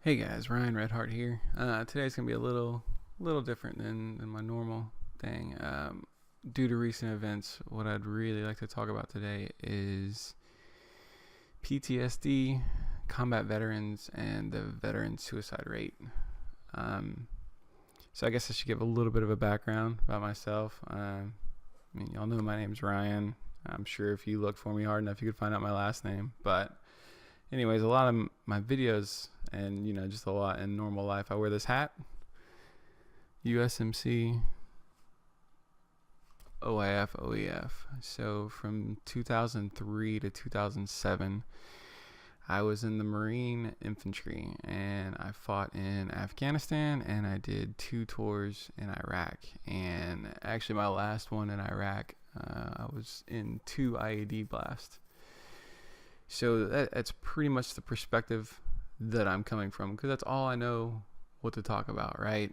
Hey guys, RyanxRedHeart here. Today's gonna be a little different than my normal thing. Due to recent events, what I'd really like to talk about today is PTSD, combat veterans, and the veteran suicide rate. Um, so I guess I should give a little bit of a background about myself. Y'all know my name's Ryan. I'm sure if you look for me hard enough, you could find out my last name. But anyways, a lot of my videos and just a lot in normal life, I wear this hat, USMC OIF OEF. So from 2003 to 2007, I was in the Marine Infantry and I fought in Afghanistan, and I did 2 tours in Iraq. And actually my last one in Iraq, I was in 2 IED blasts. So that's pretty much the perspective that I'm coming from, because that's all I know what to talk about, right?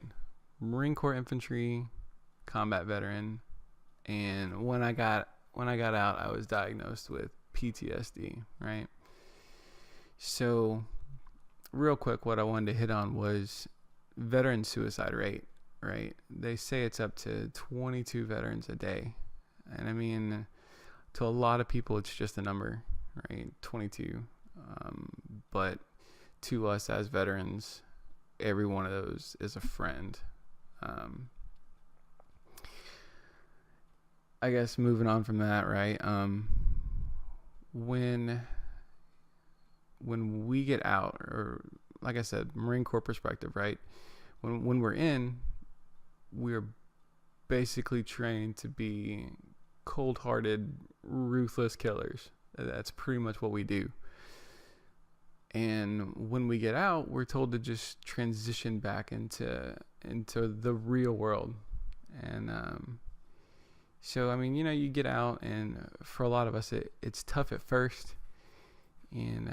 Marine Corps infantry, combat veteran, and when I got out, I was diagnosed with PTSD, right? So real quick, what I wanted to hit on was veteran suicide rate, right? They say it's up to 22 veterans a day, and I mean, to a lot of people it's just a number, right? 22. But to us as veterans, every one of those is a friend. I guess moving on from that, right? When we get out, or like I said, Marine Corps perspective, right? When we're in, we're basically trained to be cold-hearted, ruthless killers. That's pretty much what we do. And when we get out, we're told to just transition back into the real world. And so I mean, you get out, and for a lot of us, it's tough at first. And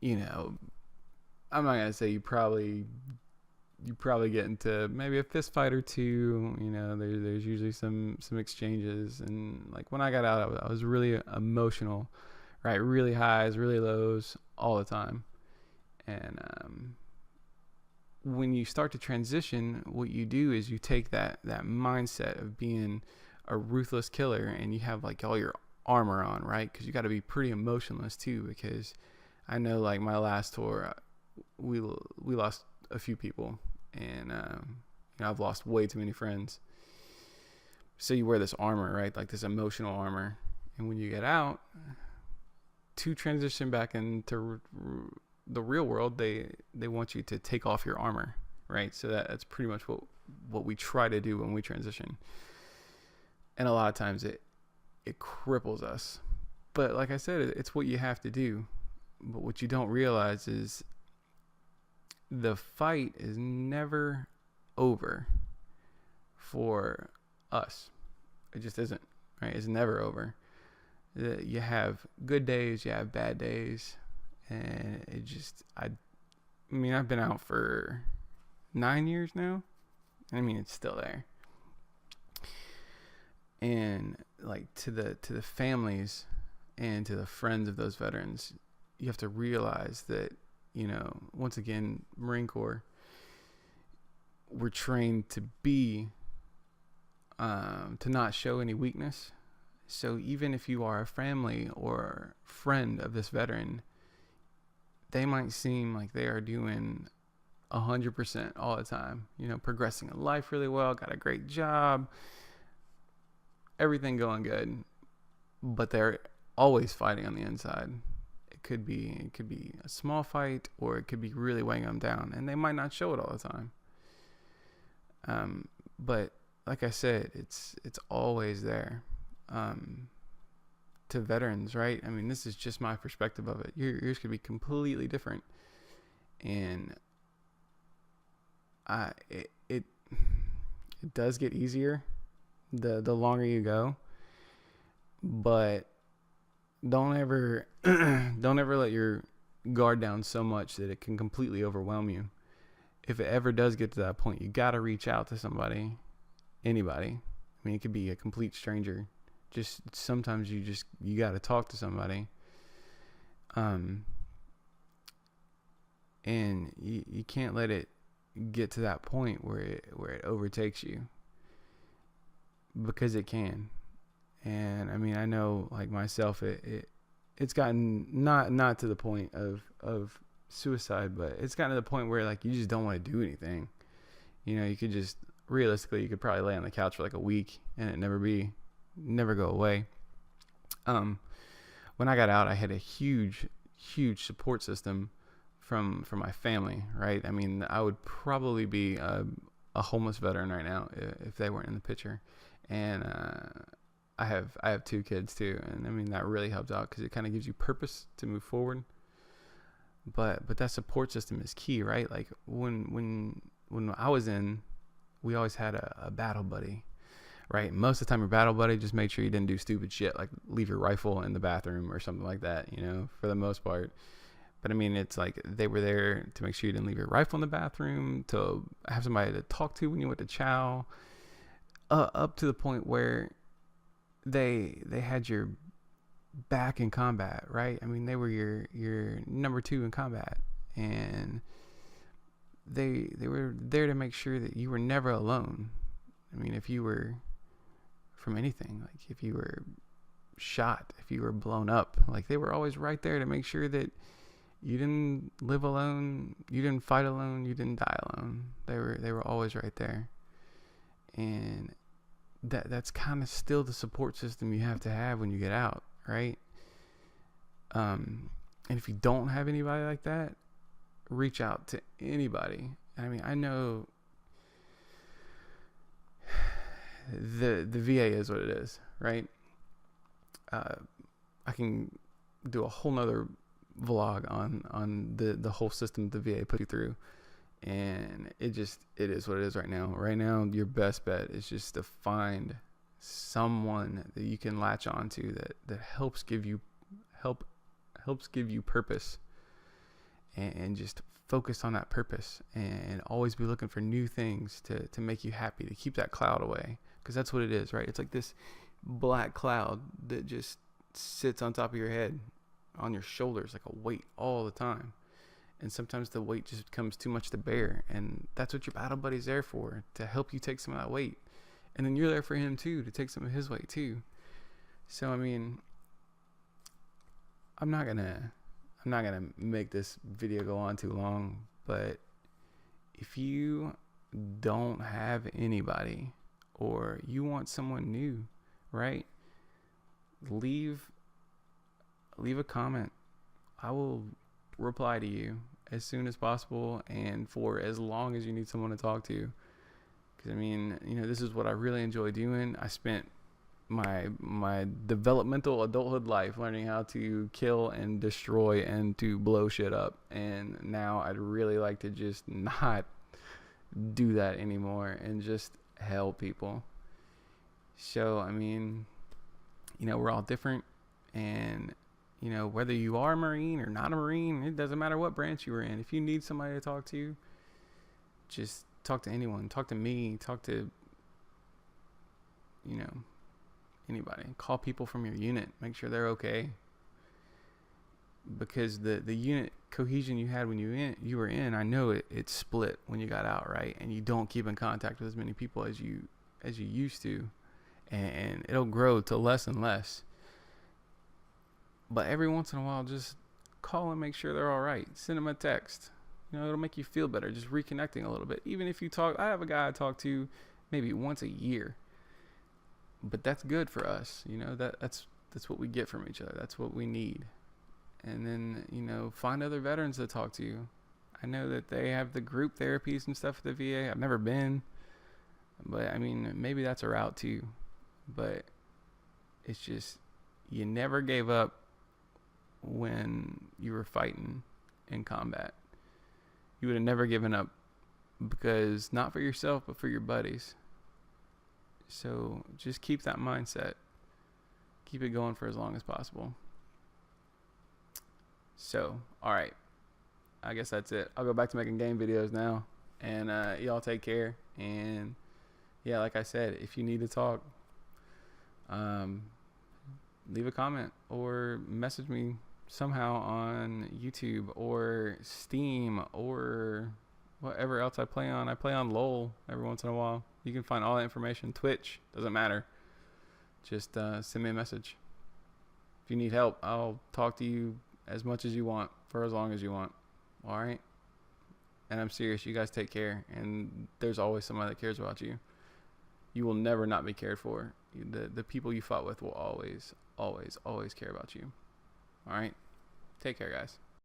I'm not gonna say you probably get into maybe a fist fight or two. There's usually some exchanges. And like when I got out, I was really emotional, right? Really highs, really lows, all the time. And when you start to transition, what you do is you take that mindset of being a ruthless killer, and you have like all your armor on, right? Because you got to be pretty emotionless too. Because I know, like my last tour, we lost a few people, and I've lost way too many friends. So you wear this armor, right? Like this emotional armor. And when you get out, to transition back into the real world, they want you to take off your armor, right? So that's pretty much what we try to do when we transition. And a lot of times it cripples us. But like I said, it's what you have to do. But what you don't realize is the fight is never over for us. It just isn't, right? It's never over. You have good days, you have bad days, and I've been out for 9 years now. I mean, it's still there. And like to the families and to the friends of those veterans, you have to realize that, once again, Marine Corps, we're trained to be to not show any weakness. So even if you are a family or friend of this veteran, they might seem like they are doing 100% all the time, progressing in life really well, got a great job, everything going good, but they're always fighting on the inside. It could be a small fight, or it could be really weighing them down, and they might not show it all the time. But like I said, it's always there. To veterans, right? I mean, this is just my perspective of it. Yours could be completely different, and it does get easier the longer you go, but don't ever let your guard down so much that it can completely overwhelm you. If it ever does get to that point, you got to reach out to somebody, anybody. I mean, it could be a complete stranger. Just sometimes you got to talk to somebody. And And you can't let it get to that point where it overtakes you, because it can. And I mean, I know, like myself, it's gotten not to the point of suicide, but it's gotten to the point where like you just don't want to do anything. You could just, realistically, you could probably lay on the couch for like a week and it never go away. When I got out, I had a huge support system from my family, right? I mean, I would probably be a homeless veteran right now if they weren't in the picture. And I have 2 kids too, and I mean that really helped out because it kind of gives you purpose to move forward. But that support system is key, right? Like when I was in, we always had a battle buddy, right? Most of the time, your battle buddy just made sure you didn't do stupid shit like leave your rifle in the bathroom or something like that, for the most part. But I mean, it's like they were there to make sure you didn't leave your rifle in the bathroom, to have somebody to talk to when you went to chow, up to the point where they had your back in combat, right? I mean, they were your number 2 in combat, and they were there to make sure that you were never alone. I mean, if you were from anything, like if you were shot, if you were blown up, like they were always right there to make sure that you didn't live alone, you didn't fight alone, you didn't die alone. They were always right there. And that's kind of still the support system you have to have when you get out, right? And if you don't have anybody like that, reach out to anybody. I mean, I know the VA is what it is, right? I can do a whole nother vlog on the whole system the VA put you through, and it is what it is right now. Right now, your best bet is just to find someone that you can latch onto that helps give you purpose, and just focus on that purpose, and always be looking for new things to make you happy, to keep that cloud away, because that's what it is, right? It's like this black cloud that just sits on top of your head, on your shoulders, like a weight all the time. And sometimes the weight just becomes too much to bear, and that's what your battle buddy's there for, to help you take some of that weight. And then you're there for him too, to take some of his weight too. So I mean, I'm not gonna make this video go on too long, but if you don't have anybody, or you want someone new, right? Leave a comment. I will reply to you as soon as possible, and for as long as you need someone to talk to. Because I mean, this is what I really enjoy doing. I spent my developmental adulthood life learning how to kill and destroy and to blow shit up, and now I'd really like to just not do that anymore and just help people. So I mean, we're all different, and whether you are a Marine or not a Marine, it doesn't matter what branch you were in. If you need somebody to talk to, just talk to anyone. Talk to me. Talk to, anybody. Call people from your unit. Make sure they're okay. Because the unit cohesion you had when you were in, I know it split when you got out, right? And you don't keep in contact with as many people as you used to, and it'll grow to less and less. But every once in a while, just call and make sure they're all right. Send them a text. It'll make you feel better, just reconnecting a little bit. Even if you talk, I have a guy I talk to maybe once a year, but that's good for us. That's what we get from each other. That's what we need. And then, find other veterans to talk to. I know that they have the group therapies and stuff at the VA. I've never been, but I mean, maybe that's a route too. But it's just, you never gave up when you were fighting in combat. You would have never given up, because not for yourself, but for your buddies. So just keep that mindset. Keep it going for as long as possible. So, all right. I guess that's it. I'll go back to making game videos now. And y'all take care. And yeah, like I said, if you need to talk, leave a comment or message me somehow on YouTube or Steam or whatever else I play on. I play on LOL every once in a while. You can find all that information. Twitch, doesn't matter. Just send me a message. If you need help, I'll talk to you as much as you want for as long as you want. All right? And I'm serious. You guys take care. And there's always somebody that cares about you. You will never not be cared for. The people you fought with will always, always, always care about you. All right? Take care, guys.